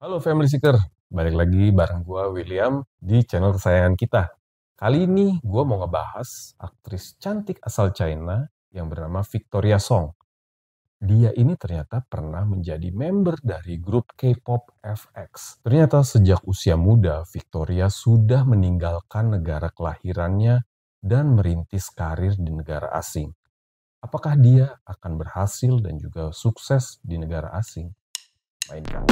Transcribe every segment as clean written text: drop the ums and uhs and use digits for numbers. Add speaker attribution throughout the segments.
Speaker 1: Halo Family Seeker, balik lagi bareng gua William di channel kesayangan kita. Kali ini gua mau ngebahas aktris cantik asal China yang bernama Victoria Song. Dia ini ternyata pernah menjadi member dari grup K-pop FX. Ternyata sejak usia muda, Victoria sudah meninggalkan negara kelahirannya dan merintis karir di negara asing. Apakah dia akan berhasil dan juga sukses di negara asing? Mainkan.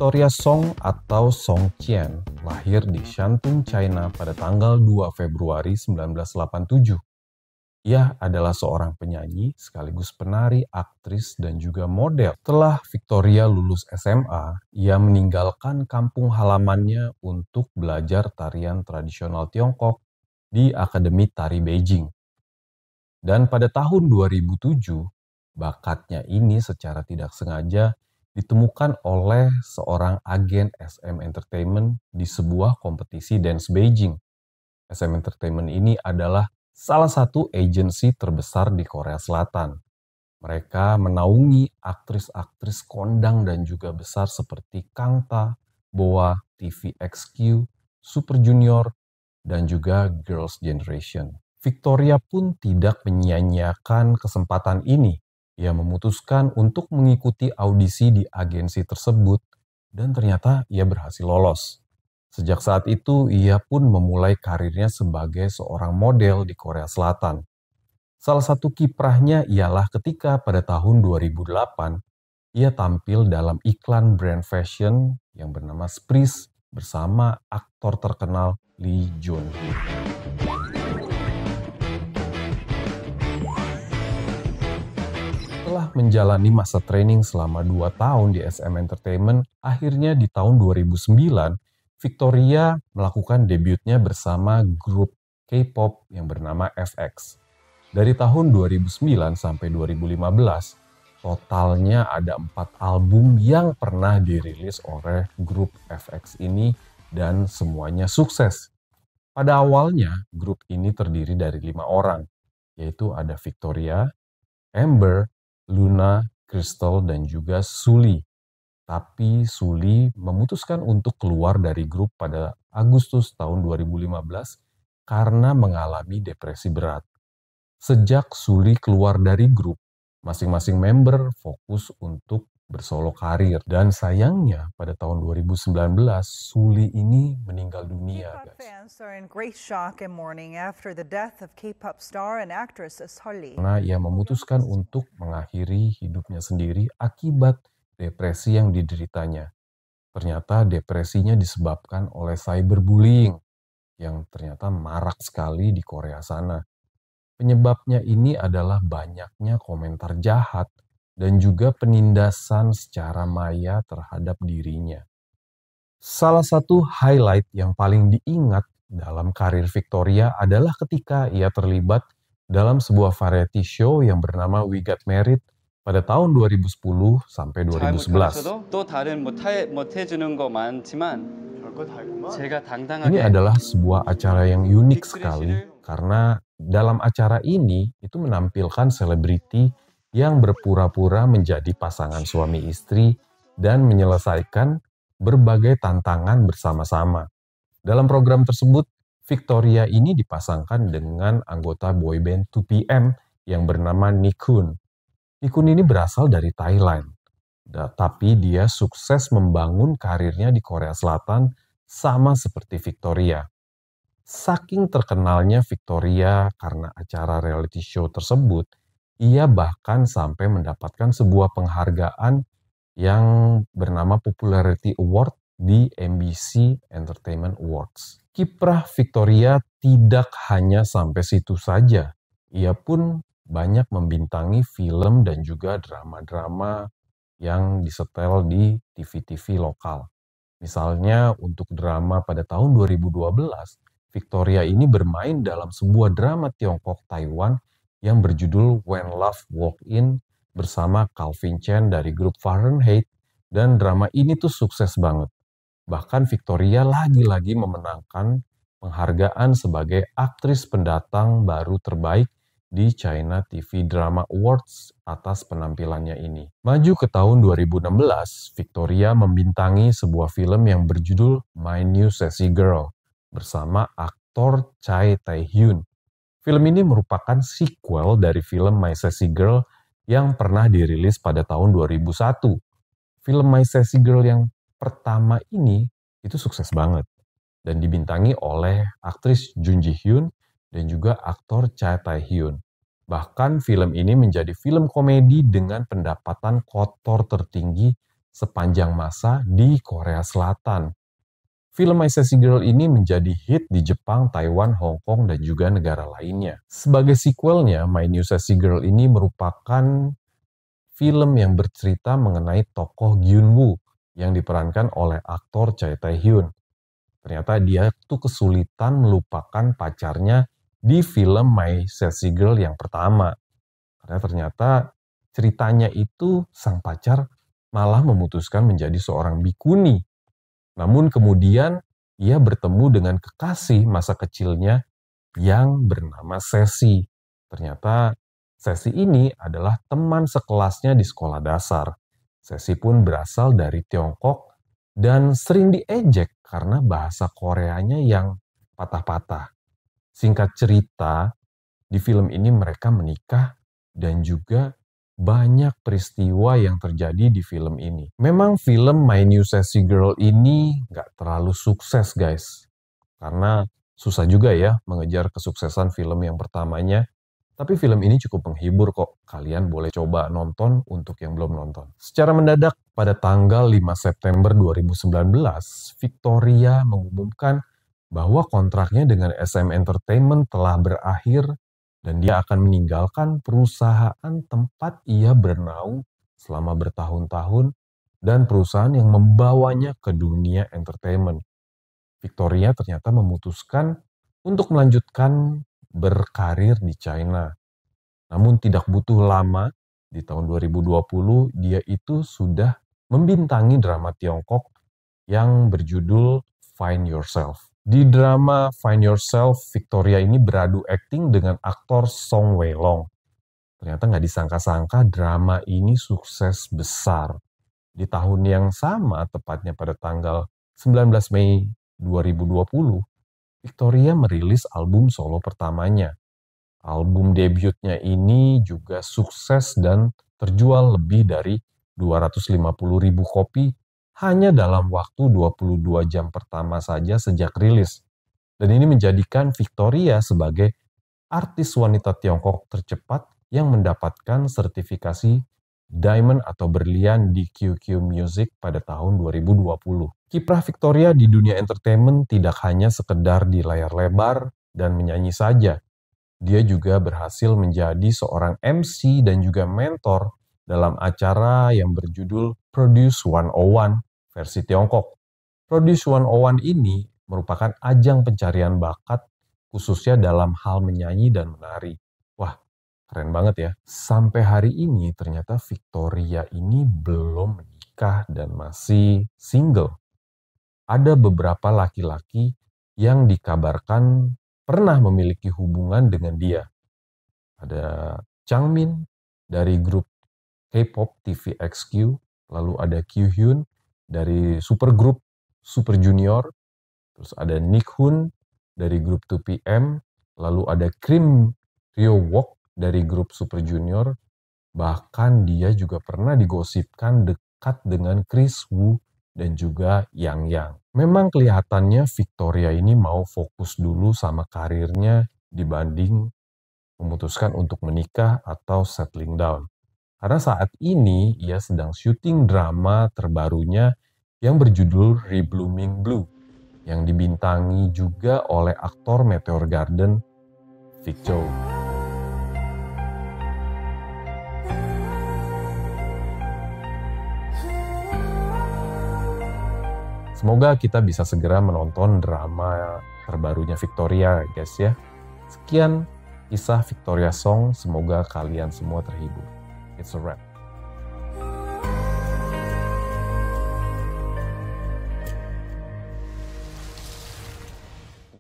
Speaker 1: Victoria Song atau Song Qian lahir di Shantung, China pada tanggal 2 Februari 1987. Ia adalah seorang penyanyi sekaligus penari, aktris, dan juga model. Setelah Victoria lulus SMA, ia meninggalkan kampung halamannya untuk belajar tarian tradisional Tiongkok di Akademi Tari Beijing. Dan pada tahun 2007, bakatnya ini secara tidak sengaja ditemukan oleh seorang agen SM Entertainment di sebuah kompetisi dance Beijing. SM Entertainment ini adalah salah satu agensi terbesar di Korea Selatan. Mereka menaungi aktris-aktris kondang dan juga besar seperti Kangta, BoA, TVXQ, Super Junior, dan juga Girls' Generation. Victoria pun tidak menyia-nyiakan kesempatan ini. Ia memutuskan untuk mengikuti audisi di agensi tersebut dan ternyata ia berhasil lolos. Sejak saat itu, ia pun memulai karirnya sebagai seorang model di Korea Selatan. Salah satu kiprahnya ialah ketika pada tahun 2008, ia tampil dalam iklan brand fashion yang bernama Spris bersama aktor terkenal Lee Jun Hee. Setelah menjalani masa training selama 2 tahun di SM Entertainment, akhirnya di tahun 2009, Victoria melakukan debutnya bersama grup K-pop yang bernama FX. Dari tahun 2009 sampai 2015, totalnya ada 4 album yang pernah dirilis oleh grup FX ini dan semuanya sukses. Pada awalnya, grup ini terdiri dari 5 orang, yaitu ada Victoria, Amber, Luna, Crystal, dan juga Sully. Tapi Sully memutuskan untuk keluar dari grup pada Agustus tahun 2015 karena mengalami depresi berat. Sejak Sully keluar dari grup, masing-masing member fokus untuk bersolo karir. Dan sayangnya pada tahun 2019, Sully ini meninggal dunia,
Speaker 2: K-pop
Speaker 1: guys.
Speaker 2: fans are in great shock and mourning after the death of K-pop star and actress Sully.
Speaker 1: Karena ia memutuskan untuk mengakhiri hidupnya sendiri akibat depresi yang dideritanya. Ternyata depresinya disebabkan oleh cyberbullying yang ternyata marak sekali di Korea sana. Penyebabnya ini adalah banyaknya komentar jahat dan juga penindasan secara maya terhadap dirinya. Salah satu highlight yang paling diingat dalam karir Victoria adalah ketika ia terlibat dalam sebuah variety show yang bernama We Got Married pada tahun 2010 sampai
Speaker 3: 잘
Speaker 1: 2011.
Speaker 3: 못하겠어도 또 다른 못해주는 거 많지만
Speaker 4: 별거 다 했구만.
Speaker 3: 제가
Speaker 1: Ini
Speaker 3: 당당하게
Speaker 1: adalah sebuah acara yang unik sekali karena dalam acara ini itu menampilkan selebriti yang berpura-pura menjadi pasangan suami istri dan menyelesaikan berbagai tantangan bersama-sama. Dalam program tersebut, Victoria ini dipasangkan dengan anggota boyband 2PM yang bernama Nikun. Nikun ini berasal dari Thailand, tapi dia sukses membangun karirnya di Korea Selatan sama seperti Victoria. Saking terkenalnya Victoria karena acara reality show tersebut, ia bahkan sampai mendapatkan sebuah penghargaan yang bernama Popularity Award di MBC Entertainment Awards. Kiprah Victoria tidak hanya sampai situ saja. Ia pun banyak membintangi film dan juga drama-drama yang disetel di TV-TV lokal. Misalnya untuk drama pada tahun 2012, Victoria ini bermain dalam sebuah drama Tiongkok Taiwan yang berjudul When Love Walk In bersama Calvin Chen dari grup Fahrenheit, dan drama ini tuh sukses banget. Bahkan Victoria lagi-lagi memenangkan penghargaan sebagai aktris pendatang baru terbaik di China TV Drama Awards atas penampilannya ini. Maju ke tahun 2016, Victoria membintangi sebuah film yang berjudul My New Sassy Girl bersama aktor Chai Tae-hyun. Film ini merupakan sequel dari film My Sassy Girl yang pernah dirilis pada tahun 2001. Film My Sassy Girl yang pertama ini itu sukses banget dan dibintangi oleh aktris Jun Ji Hyun dan juga aktor Cha Tae-hyun. Bahkan film ini menjadi film komedi dengan pendapatan kotor tertinggi sepanjang masa di Korea Selatan. Film My Sassy Girl ini menjadi hit di Jepang, Taiwan, Hong Kong, dan juga negara lainnya. Sebagai sequelnya, My New Sassy Girl ini merupakan film yang bercerita mengenai tokoh Gyun-woo yang diperankan oleh aktor Chai Tae-hyun. Ternyata dia tuh kesulitan melupakan pacarnya di film My Sassy Girl yang pertama. Karena ternyata ceritanya itu sang pacar malah memutuskan menjadi seorang bikuni. Namun kemudian ia bertemu dengan kekasih masa kecilnya yang bernama Sesi. Ternyata Sesi ini adalah teman sekelasnya di sekolah dasar. Sesi pun berasal dari Tiongkok dan sering diejek karena bahasa Koreanya yang patah-patah. Singkat cerita, di film ini mereka menikah dan juga banyak peristiwa yang terjadi di film ini. Memang film My New Sassy Girl ini nggak terlalu sukses guys. Karena susah juga ya mengejar kesuksesan film yang pertamanya. Tapi film ini cukup menghibur kok. Kalian boleh coba nonton untuk yang belum nonton. Secara mendadak pada tanggal 5 September 2019, Victoria mengumumkan bahwa kontraknya dengan SM Entertainment telah berakhir dan dia akan meninggalkan perusahaan tempat ia bernaung selama bertahun-tahun dan perusahaan yang membawanya ke dunia entertainment. Victoria ternyata memutuskan untuk melanjutkan berkarir di China. Namun tidak butuh lama, di tahun 2020 dia itu sudah membintangi drama Tiongkok yang berjudul Find Yourself. Di drama Find Yourself, Victoria ini beradu akting dengan aktor Song Wei-long. Ternyata nggak disangka-sangka drama ini sukses besar. Di tahun yang sama, tepatnya pada tanggal 19 Mei 2020, Victoria merilis album solo pertamanya. Album debutnya ini juga sukses dan terjual lebih dari 250.000 kopi hanya dalam waktu 22 jam pertama saja sejak rilis. Dan ini menjadikan Victoria sebagai artis wanita Tiongkok tercepat yang mendapatkan sertifikasi Diamond atau berlian di QQ Music pada tahun 2020. Kiprah Victoria di dunia entertainment tidak hanya sekedar di layar lebar dan menyanyi saja. Dia juga berhasil menjadi seorang MC dan juga mentor dalam acara yang berjudul Produce 101 versi Tiongkok. Produce 101 ini merupakan ajang pencarian bakat khususnya dalam hal menyanyi dan menari. Wah, keren banget ya. Sampai hari ini ternyata Victoria ini belum menikah dan masih single. Ada beberapa laki-laki yang dikabarkan pernah memiliki hubungan dengan dia. Ada Changmin dari grup K-pop TVXQ, lalu ada Kyuhyun dari supergroup Super Junior, terus ada Nickhoon dari grup 2PM, lalu ada Kim Ryo-wook dari grup Super Junior, bahkan dia juga pernah digosipkan dekat dengan Chris Woo dan juga Yang Yang. Memang kelihatannya Victoria ini mau fokus dulu sama karirnya dibanding memutuskan untuk menikah atau settling down. Karena saat ini ia sedang syuting drama terbarunya yang berjudul Reblooming Blue yang dibintangi juga oleh aktor Meteor Garden, Vic Chow. Semoga kita bisa segera menonton drama terbarunya Victoria, guys ya. Sekian kisah Victoria Song, semoga kalian semua terhibur. It's a wrap.